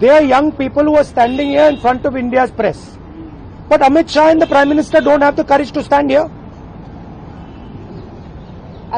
They are young people who are standing here in front of India's press. But Amit Shah and the Prime Minister don't have the courage to stand here.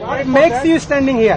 What makes you standing here?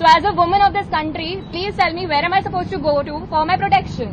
So as a woman of this country, please tell me where am I supposed to go to for my protection?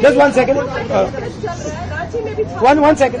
Just 1 second. 1 second.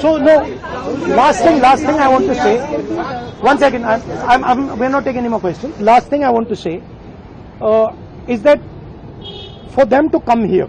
So no, last thing I want to say. 1 second. We're not taking any more questions. Last thing I want to say is that for them to come here,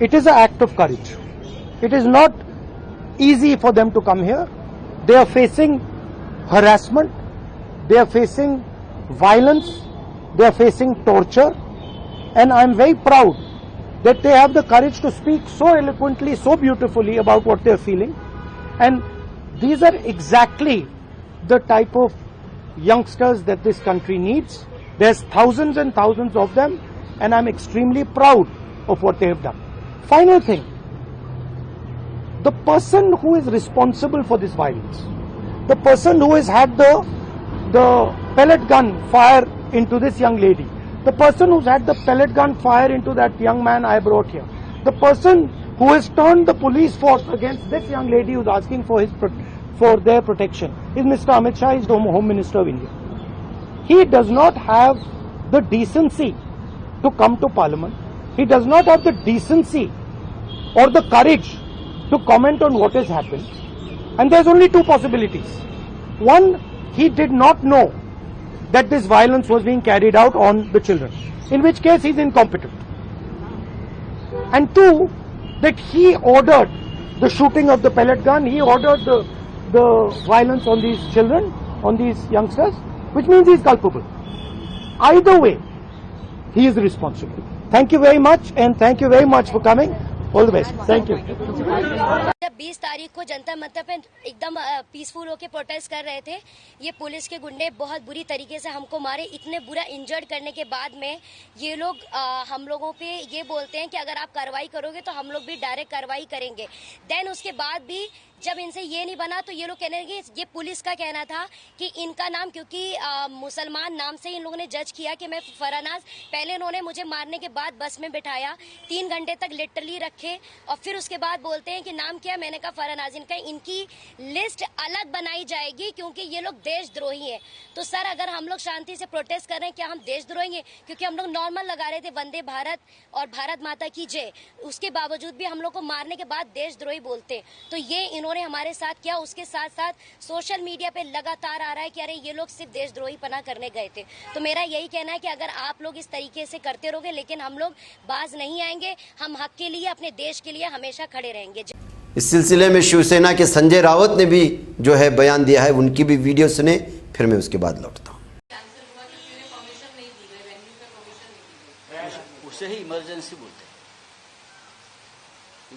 it is an act of courage. It is not easy for them to come here. They are facing harassment, they are facing violence, they are facing torture, and I am very proud that they have the courage to speak so eloquently, so beautifully about what they are feeling. And these are exactly the type of youngsters that this country needs. There's thousands and thousands of them, and I'm extremely proud of what they have done. Final thing, the person who is responsible for this violence, the person who has had the pellet gun fire into this young lady, the person who's had the pellet gun fire into that young man I brought here, the person who has turned the police force against this young lady who's asking for their protection is Mr. Amit Shah, is the Home Minister of India. He does not have the decency to come to Parliament. He does not have the decency or the courage to comment on what has happened. And there's only two possibilities. One, he did not know that this violence was being carried out on the children, in which case he's incompetent. And two, that he ordered the shooting of the pellet gun, he ordered the violence on these children, on these youngsters, which means he's culpable. Either way, he is responsible. Thank you very much, and thank you very much for coming. All the best. Thank you. जब 20 तारीख को जनता मंच पे एकदम peaceful होके protest कर रहे थे, ये पुलिस के गुंडे बहुत बुरी तरीके से हमको मारे। इतने बुरा इंजर्ड करने के बाद में ये लोग हम लोगों पे ये बोलते हैं कि अगर आप कार्रवाई करोगे तो हम लोग भी डायरेक्ट कार्रवाई करेंगे। देन उसके बाद भी जब इनसे ये नहीं बना तो ये लोग कहने लगे, ये पुलिस का कहना था कि इनका नाम क्योंकि मुसलमान नाम से इन लोगों ने जज किया कि मैं फरानाज, पहले इन्होंने मुझे मारने के बाद बस में बिठाया, 3 घंटे तक लिटरली रखे और फिर उसके बाद बोलते हैं कि नाम क्या, मैंने कहा फरानाज। इनकी लिस्ट अलग बनाई जाएगी क्योंकि ये लोग देशद्रोही हैं। तो सर अगर हम लोग शांति से प्रोटेस्ट कर रहे हैं, क्या हम देशद्रोही हैं? क्योंकि हम लोग नॉर्मल लगा रहे थे वंदे भारत और भारत माता की जय, उसके बावजूद भी हम लोग को मारने के बाद देशद्रोही बोलते। तो ये इन्होंने हमारे साथ किया। उसके साथ साथ सोशल मीडिया पे लगातार आ रहा है कि अरे ये लोग सिर्फ देशद्रोही पना करने गए थे। तो मेरा यही कहना है कि अगर आप लोग इस तरीके से करते रहोगे, लेकिन हम लोग बाज नहीं आएंगे, हम हक के लिए, अपने देश के लिए हमेशा खड़े रहेंगे। इस सिलसिले में शिवसेना के संजय रावत ने भी जो है बयान दिया है, उनकी भी वीडियो सुने, फिर मैं उसके बाद लौटता हूँ। उसे ही इमरजेंसी बोलते हैं।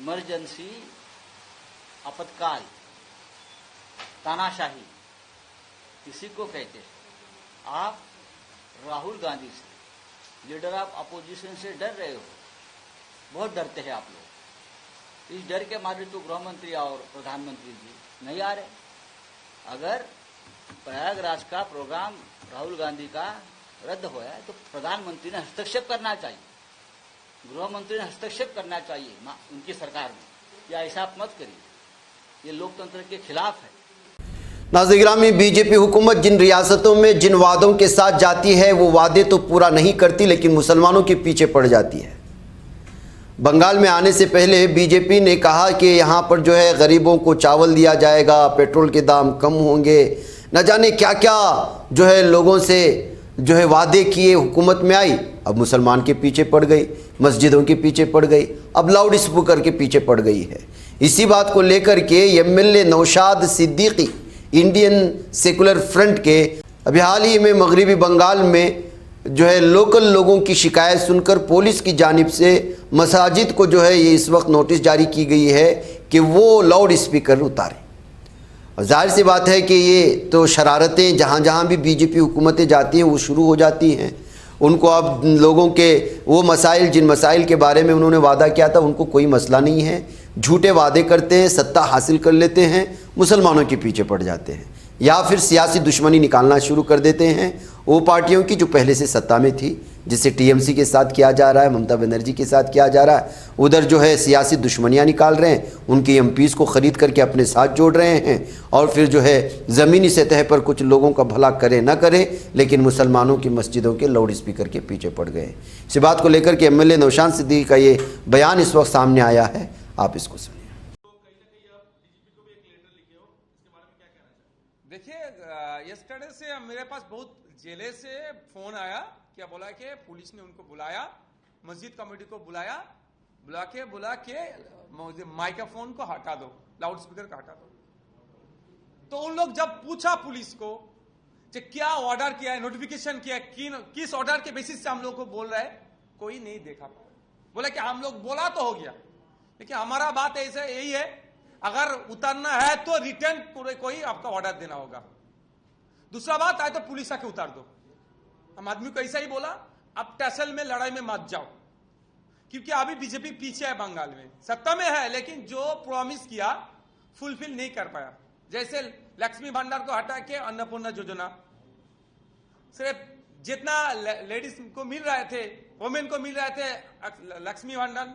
इमरजेंसी, आपातकाल, तानाशाही इसी को कहते हैं। आप राहुल गांधी से, लीडर ऑफ अपोजिशन से डर रहे हो, बहुत डरते हैं आप लोग। इस डर के मारे तो गृह मंत्री और प्रधानमंत्री जी नहीं आ रहे। अगर प्रयागराज का प्रोग्राम राहुल गांधी का रद्द हुआ है तो प्रधानमंत्री ने हस्तक्षेप करना चाहिए, गृह मंत्री ने हस्तक्षेप करना चाहिए उनकी सरकार में। या ऐसा आप मत करिए, ये लोकतंत्र के खिलाफ है। नाज़रीन गिरामी, बीजेपी हुकूमत जिन रियासतों में जिन वादों के साथ जाती है वो वादे तो पूरा नहीं करती, लेकिन मुसलमानों के पीछे पड़ जाती है। बंगाल में आने से पहले बीजेपी ने कहा कि यहाँ पर जो है गरीबों को चावल दिया जाएगा, पेट्रोल के दाम कम होंगे, न जाने क्या क्या जो है लोगों से जो है वादे किए। हुकूमत में आई, अब मुसलमान के पीछे पड़ गई, मस्जिदों के पीछे पड़ गई, अब लाउड स्पीकर के पीछे पड़ गई है। इसी बात को लेकर के MLA Naushad Siddiqui Indian secular front के अभी हाल ही में मगरबी बंगाल में जो है लोकल लोगों की शिकायत सुनकर पुलिस की जानिब से मसाजिद को जो है ये इस वक्त नोटिस जारी की गई है कि वो लाउड स्पीकर उतारें। और जाहिर सी बात है कि ये तो शरारतें जहाँ जहाँ भी बीजेपी हुकूमतें जाती हैं वो शुरू हो जाती हैं। उनको अब लोगों के वो मसाइल, जिन मसाइल के बारे में उन्होंने वादा किया था, उनको कोई मसला नहीं है, झूठे वादे करते हैं, सत्ता हासिल कर लेते हैं, मुसलमानों के पीछे पड़ जाते हैं, या फिर सियासी दुश्मनी निकालना शुरू कर देते हैं वो पार्टियों की जो पहले से सत्ता में थी, जिससे टीएमसी के साथ किया जा रहा है, ममता बनर्जी के साथ किया जा रहा है। उधर जो है सियासी दुश्मनियां निकाल रहे हैं, उनके एमपीज़ को ख़रीद करके अपने साथ जोड़ रहे हैं, और फिर जो है ज़मीनी सतह पर कुछ लोगों का भला करे ना करे, लेकिन मुसलमानों की मस्जिदों के लाउड स्पीकर के पीछे पड़ गए। इसी बात को लेकर के एमएलए नौशाद सिद्दीकी का ये बयान इस वक्त सामने आया है, आप इसको सुनिए। देखिए, यस्टरडे से मेरे पास बहुत जेले से फोन आया, क्या बोला कि पुलिस ने उनको बुलाया, मस्जिद कमेटी को बुला के माइक्रोफोन को हटा दो, लाउड स्पीकर को हटा दो। तो उन लोग जब पूछा पुलिस को कि क्या ऑर्डर किया है, नोटिफिकेशन किया है, किस ऑर्डर के बेसिस से हम लोग को बोल रहा है, कोई नहीं देखा। बोला कि हम लोग बोला तो हो गया, लेकिन हमारा बात ऐसा यही है, अगर उतरना है तो रिटर्न कोई आपका ऑर्डर देना होगा। दूसरा बात आए तो पुलिस आके उतार दो। हम आदमी को ऐसा ही बोला, अब टसल में लड़ाई में मत जाओ, क्योंकि अभी बीजेपी पीछे है, बंगाल में सत्ता में है लेकिन जो प्रॉमिस किया फुलफिल नहीं कर पाया। जैसे लक्ष्मी भंडार को हटा के अन्नपूर्णा योजना, सिर्फ जितना लेडीज को मिल रहे थे, वोमेन को मिल रहे थे लक्ष्मी भंडार,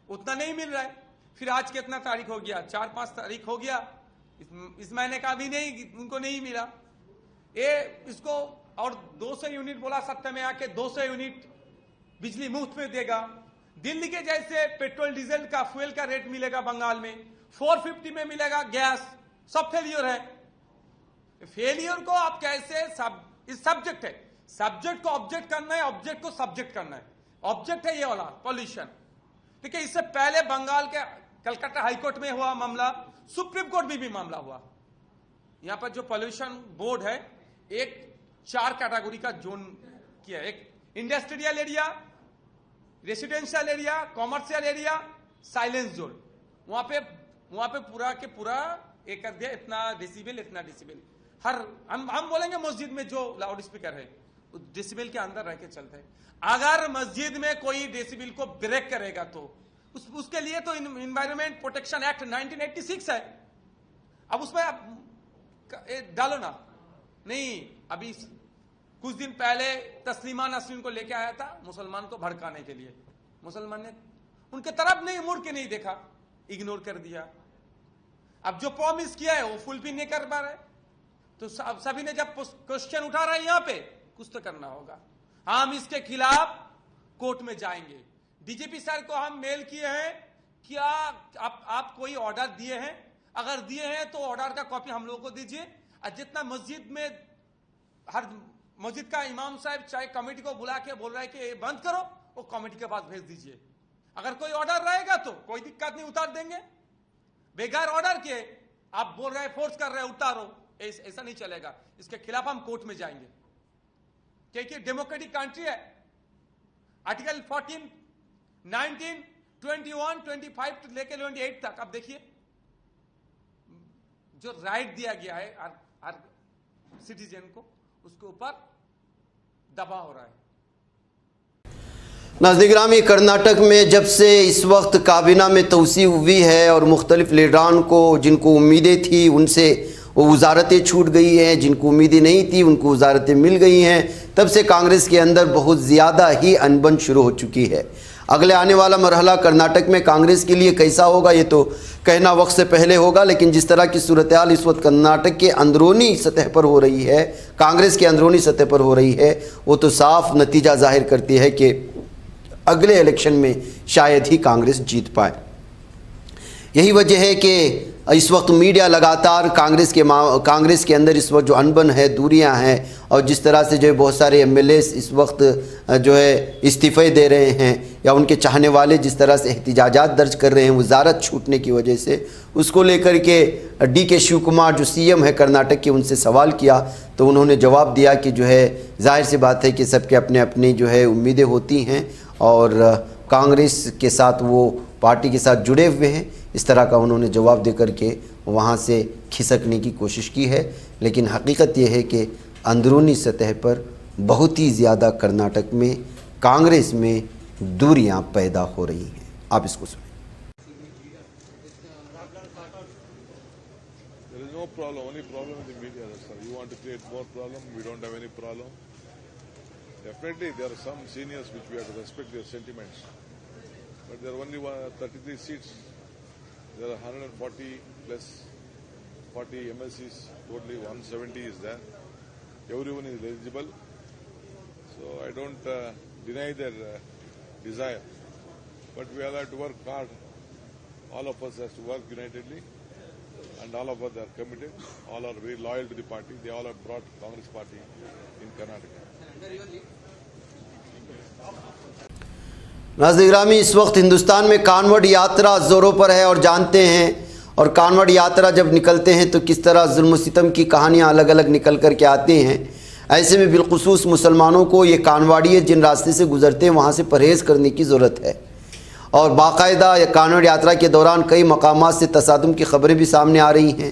उतना नहीं मिल रहा है। फिर आज कितना तारीख हो गया, 4-5 तारीख हो गया, इस महीने का भी नहीं, उनको नहीं मिला। ये इसको और 200 यूनिट बोला सत्ता में आके, 200 यूनिट बिजली मुफ्त में देगा। दिल्ली के जैसे पेट्रोल डीजल का फ्यूल का रेट मिलेगा बंगाल में, 450 में मिलेगा गैस। सब फेलियर है। फेलियर को आप कैसे इस सब्जेक्ट है, सब्जेक्ट को ऑब्जेक्ट करना है, ऑब्जेक्ट को सब्जेक्ट करना है। ऑब्जेक्ट है ये वाला पॉल्यूशन। ठीक है, इससे पहले बंगाल के कलकत्ता हाईकोर्ट में हुआ मामला, सुप्रीम कोर्ट में भी मामला हुआ। यहां पर जो पॉल्यूशन बोर्ड है, एक 4 कैटेगरी का जोन किया, एक industrial area, residential area, commercial area, silence zone. वहां पे पूरा के पूरा एक कर दिया, इतना डेसिबल इतना डेसिबल। हर हम बोलेंगे मस्जिद में जो लाउड स्पीकर है डेसिबल के अंदर रह के चलते हैं। अगर मस्जिद में कोई डेसिबल को ब्रेक करेगा तो उसके लिए तो इन्वायरमेंट प्रोटेक्शन एक्ट 1986 है। अब उसमें डालो ना। नहीं, अभी कुछ दिन पहले तस्लीमा नसरीन को लेके आया था मुसलमान को भड़काने के लिए। मुसलमान ने उनके तरफ नहीं मुड़ के नहीं देखा, इग्नोर कर दिया। अब जो प्रॉमिस किया है वो फुलफिल नहीं कर पा रहे, तो सभी ने जब क्वेश्चन उठा रहा है यहां पे, कुछ तो करना होगा। हम इसके खिलाफ कोर्ट में जाएंगे। डीजीपी सर को हम मेल किए हैं, क्या आप कोई ऑर्डर दिए हैं? अगर दिए हैं तो ऑर्डर का कॉपी हम लोगों को दीजिए। और जितना मस्जिद में हर मस्जिद का इमाम साहब चाहे कमेटी को बुला के बोल रहा है कि ये बंद करो, वो कमेटी के पास भेज दीजिए। अगर कोई ऑर्डर रहेगा तो कोई दिक्कत नहीं, उतार देंगे। बेकार ऑर्डर के आप बोल रहे हैं, फोर्स कर रहे हैं, उतारो, ऐसा नहीं चलेगा। इसके खिलाफ हम कोर्ट में जाएंगे, क्योंकि डेमोक्रेटिक कंट्री है। आर्टिकल 14, 19, 21, 25 लेके 28 तक अब देखिए जो राइट दिया गया है हर सिटीजन को, उसके ऊपर दबाव हो रहा है। नाज़रीन गिरामी, कर्नाटक में जब से इस वक्त काबीना में तोसी हुई है और मुख्तलिफ लीडरान को जिनको उम्मीदें थी उनसे वो वजारतें छूट गई हैं, जिनको उम्मीदें नहीं थी उनको वजारतें मिल गई हैं, तब से कांग्रेस के अंदर बहुत ज़्यादा ही अनबन शुरू हो चुकी है। अगले आने वाला मरहला कर्नाटक में कांग्रेस के लिए कैसा होगा ये तो कहना वक्त से पहले होगा, लेकिन जिस तरह की सूरत हाल इस वक्त कर्नाटक के अंदरूनी सतह पर हो रही है, कांग्रेस के अंदरूनी सतह पर हो रही है, वो तो साफ नतीजा जाहिर करती है कि अगले इलेक्शन में शायद ही कांग्रेस जीत पाए। यही वजह है कि इस वक्त मीडिया लगातार कांग्रेस के अंदर इस वक्त जो अनबन है, दूरियां हैं, और जिस तरह से जो है बहुत सारे एमएलएस इस वक्त जो है इस्तीफ़े दे रहे हैं, या उनके चाहने वाले जिस तरह से एहतिजाजात दर्ज कर रहे हैं वजारत छूटने की वजह से, उसको लेकर के DK शिव कुमार जो CM है कर्नाटक के, उनसे सवाल किया तो उन्होंने जवाब दिया कि जो है जाहिर सी बात है कि सबके अपने अपनी जो है उम्मीदें होती हैं और कांग्रेस के साथ वो पार्टी के साथ जुड़े हुए हैं। इस तरह का उन्होंने जवाब दे कर के वहाँ से खिसकने की कोशिश की है, लेकिन हकीकत यह है कि अंदरूनी सतह पर बहुत ही ज़्यादा कर्नाटक में कांग्रेस में दूरियां पैदा हो रही हैं। आप इसको सुनें। There is no problem. Only problem with the media. Sir, you want to create more problem? We don't have any problem. Definitely, there are some seniors which we have to respect their sentiments. But there are only 33 seats. There are 140 plus 40 MLCs. Totally 170 is there. Everyone is eligible. So I don't deny their desire. But we all have to work hard. All of us has to work unitedly. And all of us are committed. All are very loyal to the party. They all have brought Congress party in Karnataka. नाज़रीन गिरामी, इस वक्त हिंदुस्तान में कानवड़ यात्रा ज़ोरों पर है और जानते हैं, और कानवड़ यात्रा जब निकलते हैं तो किस तरह जुल्म सितम की कहानियाँ अलग अलग निकल कर के आती हैं। ऐसे में बिलखुसूस मुसलमानों को ये कानवाड़िए जिन रास्ते से गुज़रते हैं वहाँ से परहेज़ करने की ज़रूरत है। और बाकायदा कानवड़ यात्रा के दौरान कई मकामात से तसादुम की ख़बरें भी सामने आ रही हैं।